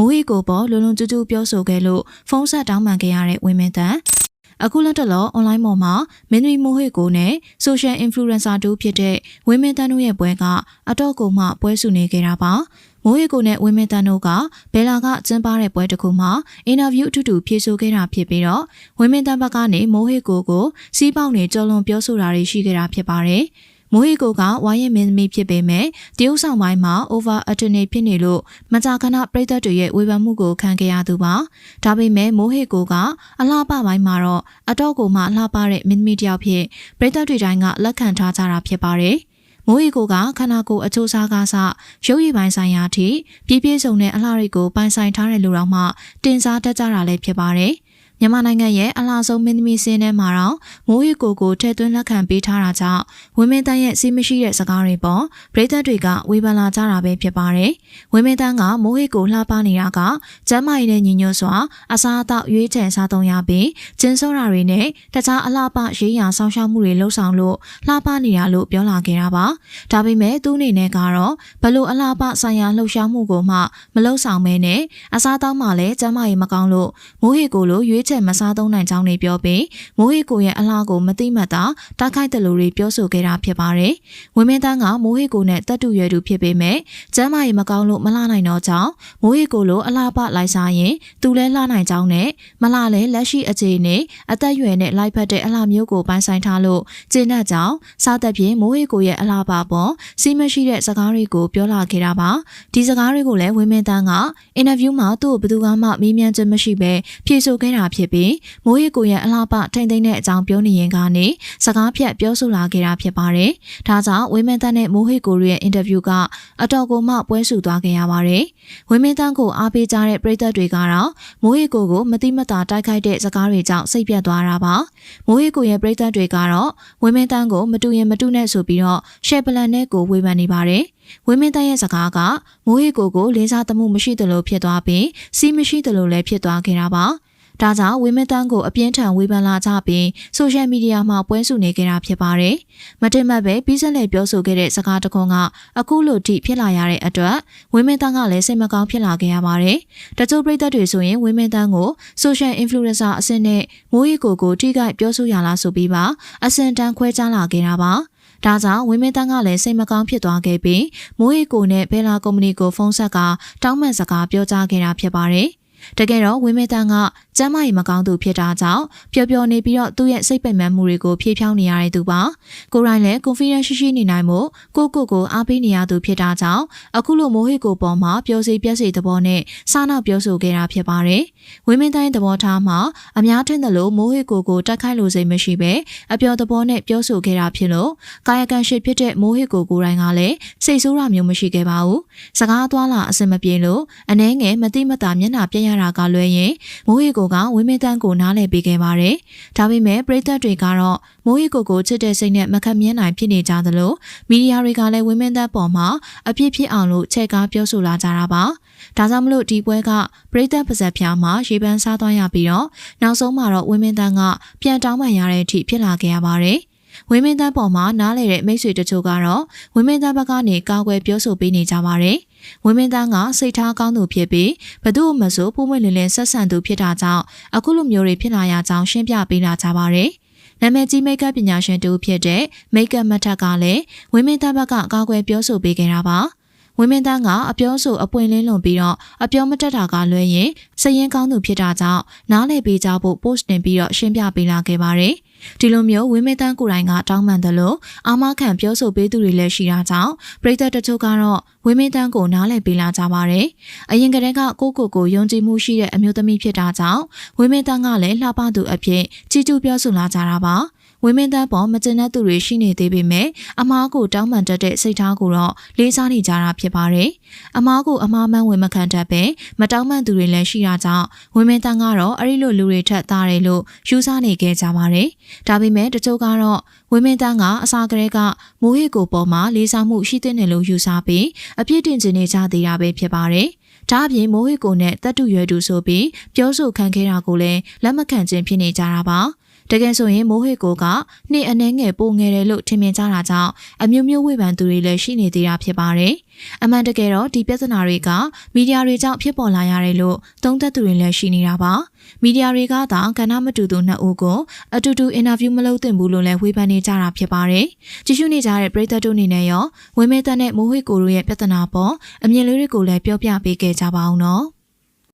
မိုးဟီကိုပေါ်လုံလုံကျူးကျူးပြောဆိုခဲ့လို့ဖုန်းဆက်တောင်းပန်ခဲ့ရတဲ့ဝင်းမင်းတန်အခုလက်တလောအွန်လိုင်းပေါ်မှာမင်းသမီးမိုးဟိကိုနဲ့ social influencer တို့ဖြစ်တဲ့ဝင်းမင်းတန်တို့ရဲ့ပွဲကအတော့ကိုမှပွဲစုနေခဲ့တာပါမိုးဟိကိုနဲ့ဝင်းမင်းတန်တို့ကဘယ်လာကကျင်းပတဲ့ပွဲတစ်ခုမှာအင်တာဗျူးအတူတူဖြေဆိုခဲ့တာဖြစ်ပြီးတော့ဝင်းမင်းတန်ဘက်ကနေမိုးဟိကိုစီးပေါက်နေကြော်လွန်ပြောဆိုတာတွေရှိခဲ့တာဖြစ်ပါတယ်မိုးဟီကိုကဝါရင်မင်းသမီးဖြစ်ပေမဲ့တရုတ်ဆောင်ပိုင်းမှာ over attorney ဖြစ်နေလို့မကြာခဏပြည်သက်တွေရဲ့ဝေဖန်မှုကိုခံခဲ့ရသူပါဒါပေမဲ့မိုးဟီကိုကအလှပပိုင်းမှာတော့အတော့ကိုမှလှပတဲ့မင်းသမီးတစ်ယောက်ဖြစ်ပြည်သက်တွေတိုင်းကလက်ခံထားကြတာဖြစ်ပါတယ်မိုးဟီကိုကခန္ဓာကိုယ်အချိုးစားကားစရုပ်ရည်ပိုင်းဆိုင်ရာထိပြည့်ပြည့်စုံတဲ့အလှတွေကိုပိုင်ဆိုင်ထားတဲ့လူတော်မှတင်စားတတ်ကြတာလည်းဖြစ်ပါတယ်မြန်မာနိုင်ငံရဲ့အလားဆုံးမင်းသမီးစင်းထဲမှာတော့မိုးဟီကိုထည့်သွင်းလက်ခံပေးထားတာကြောင့်ဝင်းမင်းတန်းရဲ့စီးမရှိတဲ့စကားတွေပေါ်ပြည်သက်တွေကဝေဖန်လာကြတာပဲဖြစ်ပါတယ်။ဝင်းမင်းတန်းကမိုးဟီကိုလှပနေတာကကျမ်းမာရေးနဲ့ညီညွတ်စွာအစားအသောက်ရွေးချယ်စားသုံးရပြီးကျင်းစောတာတွေနဲ့တခြားအလှပရေးရာဆောင်ရှောက်မှုတွေလှုပ်ဆောင်လို့လှပနေတာလို့ပြောလာခဲ့တာပါ။ဒါပေမဲ့သူ့အနေနဲ့ကတော့ဘလို့အလှပဆိုင်ရာလှုပ်ရှားမှုကိုမှမလှုပ်ဆောင်မဲနဲ့အစားအသောက်မှလည်းကျမ်းမာရေးမကောင်းလို့မိုးဟီကိုလိုရွေးမစားသုံးနိုင်ကြောင်းတွေပြောပြီးမိုးဟီကိုရဲ့အလားကိုမတိမတ်တာတိုက်ခိုက်တယ်လို့တွေပြောဆိုခဲ့တာဖြစ်ပါတယ်။ဝင်းမင်းတန်းကမိုးဟီကိုနဲ့တက်တူရွယ်သူဖြစ်ပေမဲ့ကျမ်းမာရေးမကောင်းလို့မလှနိုင်တော့ကြောင်းမိုးဟီကိုလိုအလားပလိုက်စားရင်သူလဲလှနိုင်ကြောင်းနဲ့မလှလဲလက်ရှိအခြေအနေအသက်ရွယ်နဲ့လိုက်ဖက်တဲ့အလားမျိုးကိုပိုင်ဆိုင်ထားလို့ကျင့်တတ်ကြောင်းစားသက်ဖြင့်မိုးဟီကိုရဲ့အလားပပေါ်စီးမရှိတဲ့စကားတွေကိုပြောလာခဲ့တာပါ။ဒီစကားတွေကိုလည်းဝင်းမင်းတန်းကအင်တာဗျူးမှာသူ့ဘယ်သူမှမေးမြန်းခြင်းမရှိဘဲဖြေဆိုခဲ့တာဖြစ်ပြီးမိုးဟီကိုရဲ့အလှပထိမ့်သိမ့်တဲ့အကြောင်းပြောနေရင်ကနေစကားဖြတ်ပြောဆိုလာခဲ့တာဖြစ်ပါတယ်။ဒါကြောင့်ဝင်းမင်းတန်းနဲ့မိုးဟီကိုရဲ့အင်တာဗျူးကအတော်ကိုမှပွဲစုသွားခဲ့ရပါတယ်။ဝင်းမင်းတန်းကိုအားပေးကြတဲ့ပရိသတ်တွေကတော့မိုးဟီကိုမတိမတာတိုက်ခိုက်တဲ့စကားတွေကြောင့်စိတ်ပြတ်သွားတာပါ။မိုးဟီကိုရဲ့ပရိသတ်တွေကတော့ဝင်းမင်းတန်းကိုမတူရင်မတူနဲ့ဆိုပြီးတော့ရှယ်ပလန်နဲ့ကိုဝေဖန်နေပါတယ်။ဝင်းမင်းတန်းရဲ့စကားကမိုးဟီကိုလေးစားသမှုမရှိသလိုဖြစ်သွားပြီးစီးမရှိသလိုလည်းဖြစ်သွားခဲ့တာပါ။ဒါကြောင့်ဝင်းမင်းတန်းကိုအပြင်းထန်ဝေဖန်လာကြပြီးဆိုရှယ်မီဒီယာမှာပွဲစုနေကြတာဖြစ်ပါတယ်။မတင်မတ်ပဲပြီးစက်လက်ပြောဆိုခဲ့တဲ့စကားတခွန်းကအခုလိုထိဖြစ်လာရတဲ့အတွက်ဝင်းမင်းတန်းကလည်းစိတ်မကောင်းဖြစ်လာခဲ့ရပါတယ်။တချို့ပရိသတ်တွေဆိုရင်ဝင်းမင်းတန်းကိုဆိုရှယ်အင်ဖလူအင်ဆာအဆင့်နဲ့မိုးဟီကိုထိခိုက်ပြောဆိုရလားဆိုပြီးပါအဆင့်တန်းခွဲခြားလာခဲ့တာပါ။ဒါကြောင့်ဝင်းမင်းတန်းကလည်းစိတ်မကောင်းဖြစ်သွားခဲ့ပြီးမိုးဟီကိုနဲ့ဘဲလာကုမ္ပဏီကိုဖုန်းဆက်ကတောင်းပန်စကားပြောကြားခဲ့တာဖြစ်ပါတယ်။တကယ်တော့ဝင်းမင်းတန်းကကျမ်းမာရေးမကောင်းသူဖြစ်တာကြောင့်ပျော်ပျော်နေပြီးတော့သူ့ရဲ့စိတ်ပင်ပန်းမှုတွေကိုဖြေဖြောင်းနေရတဲ့သူပါကိုယ်တိုင်လည်း confidence ရှိနေနိုင်မှုကိုအားပေးနေရသူဖြစ်တာကြောင့်အခုလိုမိုးဟီကိုပေါ်မှာပြောစီပြက်စီသဘောနဲ့စားနောက်ပြောဆိုခဲ့တာဖြစ်ပါတယ်ဝင်းမင်းတန်းရဲ့သဘောထားမှာအများထင်တယ်လို့မိုးဟီကိုတက်ခိုက်လို့စိတ်မရှိပဲအပျော်သဘောနဲ့ပြောဆိုခဲ့တာဖြစ်လို့ကာယကံရှိဖြစ်တဲ့မိုးဟီကိုယ်တိုင်ကလည်းစိတ်ဆိုးတာမျိုးမရှိခဲ့ပါဘူးစကားသွားလာအဆင်မပြေလို့အနှဲငယ်မတိမတာမျက်နှာပြက်ရတာကလွဲရင်မိုးဟီကိုဝင်းမင်းတန်းကိုနားလည်ပေးခဲ့ပါတယ်။ဒါပေမဲ့ပရိသတ်တွေကတော့မိုးဟီကိုချစ်တဲ့စိတ်နဲ့မခက်မြန်းနိုင်ဖြစ်နေကြသလိုမီဒီယာတွေကလည်းဝင်းမင်းတန်းပေါ်မှာအပြစ်ဖြစ်အောင်လို့ချဲ့ကားပြောဆိုလာကြတာပါ။ဒါကြောင့်မလို့ဒီပွဲကပရိသတ်ပါဇက်ဖျားမှာရေပန်းစားသွားရပြီးတော့နောက်ဆုံးမှာတော့ဝင်းမင်းတန်းကပြန်တောင်းပန်ရတဲ့အထိဖြစ်လာခဲ့ရပါတယ်။ဝင်းမင်းတန်းပေါ်မှာနားလေတဲ့မိတ်ဆွေတချို့ကတော့ဝင်းမင်းတန်းဘက်ကနေကာကွယ်ပြောဆိုပေးနေကြပါတယ်။ဝင်းမင်းတန်းကစိတ်ထားကောင်းသူဖြစ်ပြီးဘသူ့မဆိုပုံမှန်လင်းလင်းဆက်ဆံသူဖြစ်တာကြောင့်အခုလိုမျိုးတွေဖြစ်လာရကြောင်းရှင်းပြပေးလာကြပါတယ်။နာမည်ကြီးမိတ်ကပ်ပညာရှင်တူဖြစ်တဲ့မိတ်ကပ်မထက်ကလည်းဝင်းမင်းတန်းဘက်ကကာကွယ်ပြောဆိုပေးခဲ့တာပါ။ဝင်းမင်းတန်းကအပြောဆိုအပွင့်လင်းလွန်ပြီးတော့အပြောမတက်တာကလွဲရင်စရင်ကောင်းသူဖြစ်တာကြောင့်နားလည်ပေးကြဖို့ post တင်ပြီးတော့ရှင်းပြပေးလာခဲ့ပါတယ်။ဒီလိုမျိုးဝင်းမင်းတန်းကိုယ်တိုင်ကတောင်းပန်တယ်လို့အာမခံပြောဆိုပေးသူတွေလည်းရှိတာကြောင့်ပရိသတ်တချို့ကတော့ဝင်းမင်းတန်းကိုနားလည်ပေးလာကြပါတယ်။အရင်ကတည်းကကိုယုံကြည်မှုရှိတဲ့အမျိုးသမီးဖြစ်တာကြောင့်ဝင်းမင်းတန်းကလည်းလှပသူအဖြစ်ချီးကျူးပြောဆိုလာကြတာပါ။ဝင်းမင်းတန်းပေါ်မကျင်တဲ့သူတွေရှိနေသေးပေမဲ့အမားကိုတောင်းပန်တတ်တဲ့စိတ်ထားကိုတော့လေးစားနေကြတာဖြစ်ပါတယ်။အမားကိုအမားမှန်ဝင်မခံတတ်ပဲမတောင်းပန်သူတွေလည်းရှိတာကြောင့်ဝင်းမင်းတန်းကတော့အဲ့ဒီလိုလူတွေထက်သားတယ်လို့ယူဆနေခဲ့ကြပါတယ်။ဒါပေမဲ့တချို့ကတော့ဝင်းမင်းတန်းကအစာကလေးကမိုးဟီကိုပေါ်မှာလေးစားမှုရှိတဲ့နယ်လို့ယူဆပြီးအပြစ်တင်နေကြသေးတာပဲဖြစ်ပါတယ်။ဒါအပြင်မိုးဟီကိုနဲ့တက်တူရွယ်သူဆိုပြီးပြောဆိုခံခဲ့တာကိုလည်းလက်မခံခြင်းဖြစ်နေကြတာပါ။ တကယ်ဆိုရင်မိုးဟစ်ကိုကနှစ်အနည်းငယ်ပိုငယ်တယ်လို့ထင်မြင်ကြတာကြောင့်အမျိုးမျိုးဝေဖန်သူတွေလည်းရှိနေသေးတာဖြစ်ပါတယ်။အမှန်တကယ်တော့ဒီပြဿနာတွေကမီဒီယာတွေကြောင့်ဖြစ်ပေါ်လာရတယ်လို့သုံးသပ်သူတွေလည်းရှိနေတာပါ။မီဒီယာတွေကသာကဏ္ဍမတူသူနှစ်ဦးကိုအတူတူအင်တာဗျူးမလုပ်သင့်ဘူးလို့လည်းဝေဖန်နေကြတာဖြစ်ပါတယ်။ကြည့်ရှုနေကြတဲ့ပရိသတ်တို့အနေနဲ့ရောဝင်းမဲတန်နဲ့မိုးဟစ်ကိုတို့ရဲ့ပြဿနာပေါ်အမြင်လေးတွေကိုလည်းပြောပြပေးခဲ့ကြပါအောင်နော်။